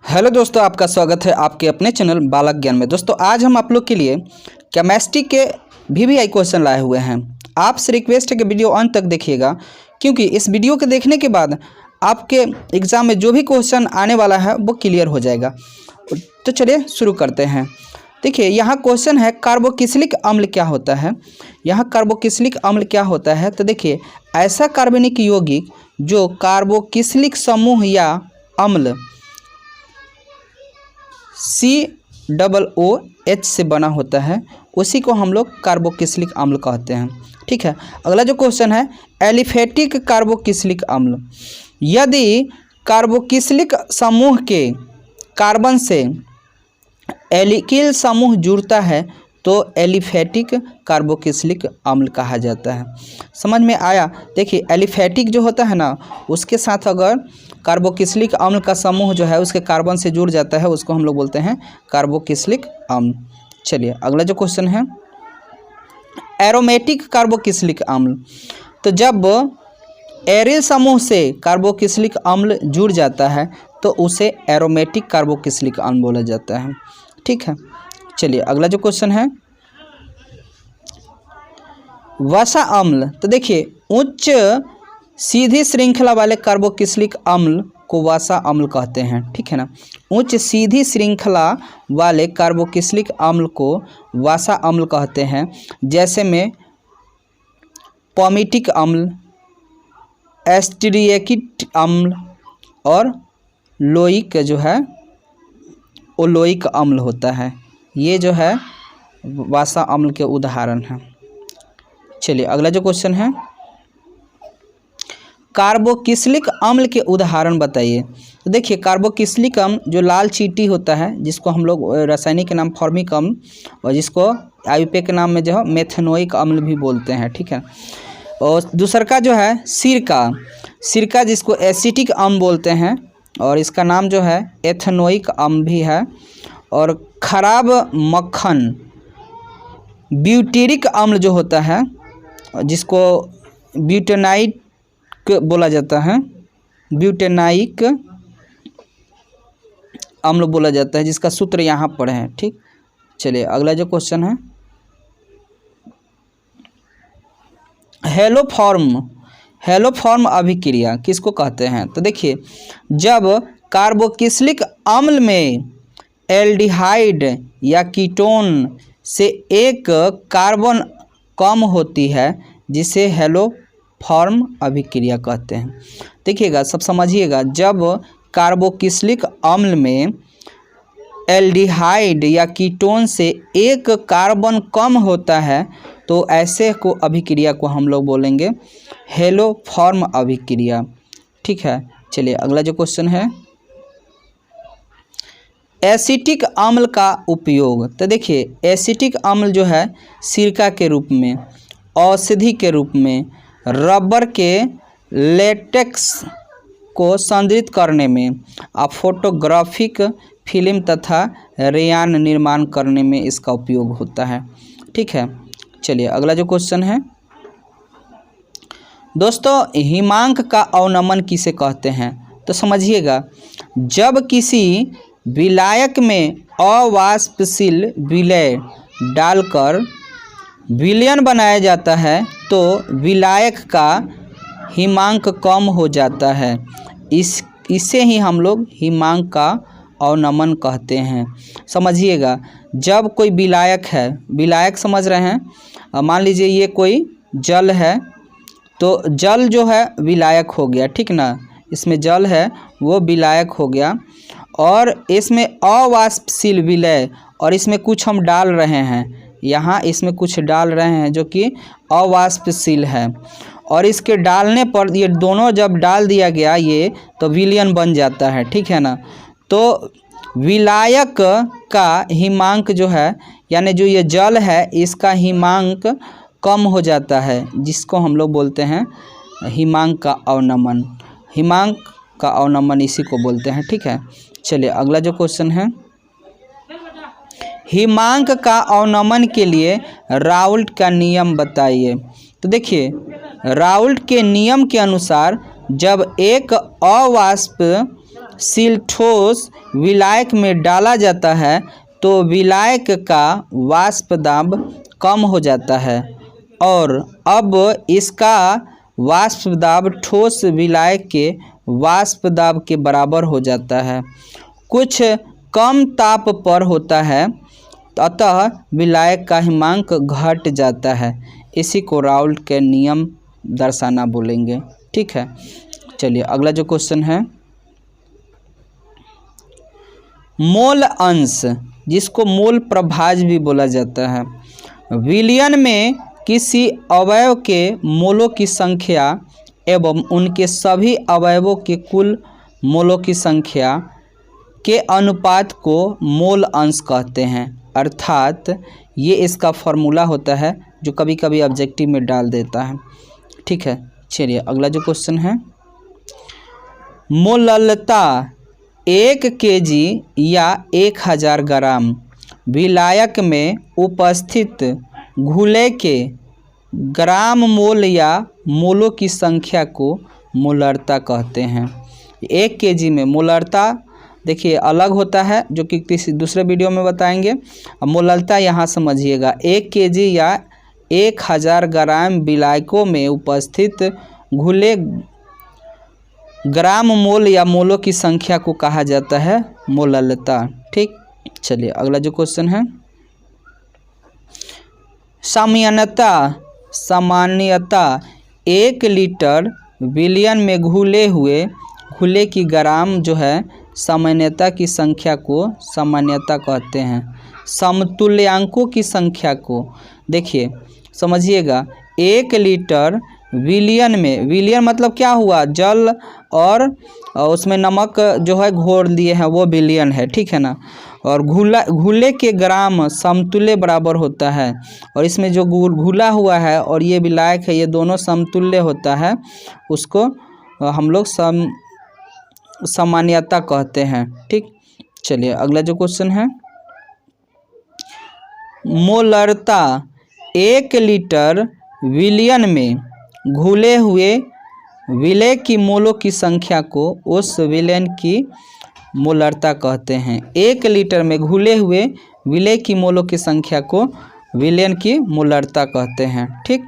Hello दोस्तों, आपका स्वागत है आपके अपने चैनल बालक ज्ञान में। दोस्तों आज हम आप लोग के लिए केमिस्ट्री के VVI क्वेश्चन लाए हुए हैं। आपसे रिक्वेस्ट है कि वीडियो अंत तक देखिएगा, क्योंकि इस वीडियो के देखने के बाद आपके एग्ज़ाम में जो भी क्वेश्चन आने वाला है वो क्लियर हो जाएगा। तो चलिए शुरू करते हैं। देखिए यहाँ क्वेश्चन है, कार्बोक्सिलिक अम्ल क्या होता है। यहाँ कार्बोक्सिलिक अम्ल क्या होता है, तो देखिए ऐसा कार्बनिक यौगिक जो कार्बोक्सिलिक समूह या अम्ल COOH से बना होता है, उसी को हम लोग कार्बोक्सिलिक अम्ल कहते हैं। ठीक है, अगला जो क्वेश्चन है, एलिफेटिक कार्बोक्सिलिक अम्ल। यदि कार्बोक्सिलिक समूह के कार्बन से एल्किल समूह जुड़ता है तो एलिफेटिक कार्बोक्सिलिक अम्ल कहा जाता है। समझ में आया। देखिए एलिफेटिक जो होता है ना, उसके साथ अगर कार्बोक्सिलिक अम्ल का समूह जो है उसके कार्बन से जुड़ जाता है, उसको हम लोग बोलते हैं कार्बोक्सिलिक अम्ल। चलिए अगला जो क्वेश्चन है, एरोमेटिक कार्बोक्सिलिक अम्ल। तो जब एरिल समूह से कार्बोक्सिलिक अम्ल जुड़ जाता है तो उसे एरोमेटिक कार्बोक्सिलिक अम्ल बोला जाता है। ठीक है, चलिए अगला जो क्वेश्चन है, वसा अम्ल। तो देखिए उच्च सीधी श्रृंखला वाले कार्बोक्सिलिक अम्ल को वसा अम्ल कहते हैं। ठीक है ना, उच्च सीधी श्रृंखला वाले कार्बोक्सिलिक अम्ल को वसा अम्ल कहते हैं। जैसे में पॉमिटिक अम्ल, एस्टेरिक अम्ल और लोइक जो है ओलोइक अम्ल होता है। ये जो है वसा अम्ल के उदाहरण हैं। चलिए अगला जो क्वेश्चन है, कार्बोक्सिलिक अम्ल के उदाहरण बताइए। तो देखिए कार्बोक्सिलिक अम्ल जो लाल चींटी होता है, जिसको हम लोग रासायनिक के नाम फॉर्मिक अम्ल और जिसको IUPAC के नाम में जो है मेथनोइक अम्ल भी बोलते हैं। ठीक है, और दूसरा का जो है सिरका जिसको एसिटिक अम्ल बोलते हैं और इसका नाम जो है एथनोइक अम्ल भी है। और खराब मक्खन ब्यूटेरिक अम्ल जो होता है, जिसको ब्यूटेनाइक बोला जाता है, ब्यूटेनाइक अम्ल बोला जाता है, जिसका सूत्र यहाँ पर है। ठीक, चलिए अगला जो क्वेश्चन है, हेलोफॉर्म अभिक्रिया किसको कहते हैं। तो देखिए जब कार्बोक्सिलिक अम्ल में एल्डिहाइड या कीटोन से एक कार्बन कम होती है, जिसे हेलोफॉर्म अभिक्रिया कहते हैं। देखिएगा सब समझिएगा, जब कार्बोक्सिलिक अम्ल में एल्डिहाइड या कीटोन से एक कार्बन कम होता है तो ऐसे को अभिक्रिया को हम लोग बोलेंगे हेलोफॉर्म अभिक्रिया। ठीक है, चलिए अगला जो क्वेश्चन है, एसिटिक अम्ल का उपयोग। तो देखिए एसिटिक अम्ल जो है सिरका के रूप में, औषधि के रूप में, रबर के लेटेक्स को संदृढ़ करने में, फोटोग्राफिक फिल्म तथा रेयान निर्माण करने में इसका उपयोग होता है। ठीक है, चलिए अगला जो क्वेश्चन है, दोस्तों हिमांक का अवनमन किसे कहते हैं। तो समझिएगा, जब किसी विलायक में अवाष्पशील विलय डालकर विलयन बनाया जाता है तो विलायक का हिमांक कम हो जाता है। इसे ही हम लोग हिमांक का अवनमन कहते हैं। समझिएगा, जब कोई विलायक है, विलायक समझ रहे हैं, मान लीजिए ये कोई जल है, तो जल जो है विलायक हो गया। ठीक ना, इसमें जल है वो विलायक हो गया, और इसमें अवाष्पशील विलय, और इसमें कुछ हम डाल रहे हैं, यहाँ इसमें कुछ डाल रहे हैं जो कि अवाष्पशील है, और इसके डालने पर ये दोनों जब डाल दिया गया ये तो विलयन बन जाता है। ठीक है ना, तो विलायक का हिमांक जो है, यानी जो ये जल है इसका हिमांक कम हो जाता है, जिसको हम लोग बोलते हैं हिमांक का अवनमन। हिमांक का अवनमन इसी को बोलते हैं। ठीक है, चलिए अगला जो क्वेश्चन है, हिमांक का अवनमन के लिए राउल्ट का नियम बताइए। तो देखिए राउल्ट के नियम के अनुसार जब एक अवाष्प सील ठोस विलायक में डाला जाता है तो विलायक का वाष्प दाब कम हो जाता है और अब इसका वाष्प दाब ठोस विलायक के वाष्प दाब के बराबर हो जाता है। कुछ कम ताप पर होता है अतः विलायक का हिमांक घट जाता है। इसी को राउल्ट के नियम दर्शाना बोलेंगे। ठीक है, चलिए अगला जो क्वेश्चन है, मोल अंश जिसको मोल प्रभाज भी बोला जाता है, विलयन में किसी अवयव के मोलों की संख्या एवं उनके सभी अवयवों के कुल मोलों की संख्या के अनुपात को मोल अंश कहते हैं। अर्थात ये इसका फॉर्मूला होता है जो कभी कभी ऑब्जेक्टिव में डाल देता है। ठीक है, चलिए अगला जो क्वेश्चन है, मोललता 1 केजी या 1000 ग्राम विलायक में उपस्थित घुले के ग्राम मोल या मोलों की संख्या को मोलरता कहते हैं। 1 केजी में मोलरता देखिए अलग होता है जो कि किसी दूसरे वीडियो में बताएंगे। अब मोलरता यहाँ समझिएगा, 1 केजी या 1000 ग्राम विलायकों में उपस्थित घुले ग्राम मोल या मोलों की संख्या को कहा जाता है मोललता। ठीक, चलिए अगला जो क्वेश्चन है, सामान्यता 1 लीटर विलयन में घुले की ग्राम जो है सामान्यता की संख्या को सामान्यता कहते हैं। समतुल्यांकों की संख्या को देखिए समझिएगा, 1 लीटर विलयन में, विलयन मतलब क्या हुआ, जल और उसमें नमक जो है घोर दिए हैं वो विलयन है। ठीक है ना, और घुले के ग्राम समतुल्य बराबर होता है और इसमें जो घुला हुआ है और ये विलायक है ये दोनों समतुल्य होता है, उसको हम लोग सामान्यता कहते हैं। ठीक, चलिए अगला जो क्वेश्चन है, मोलरता 1 लीटर विलयन में घुले हुए विलय की मोलों की संख्या को उस विलयन की मोलरता कहते हैं। 1 लीटर में घुले हुए विलय की मोलों की संख्या को विलयन की मोलरता कहते हैं। ठीक।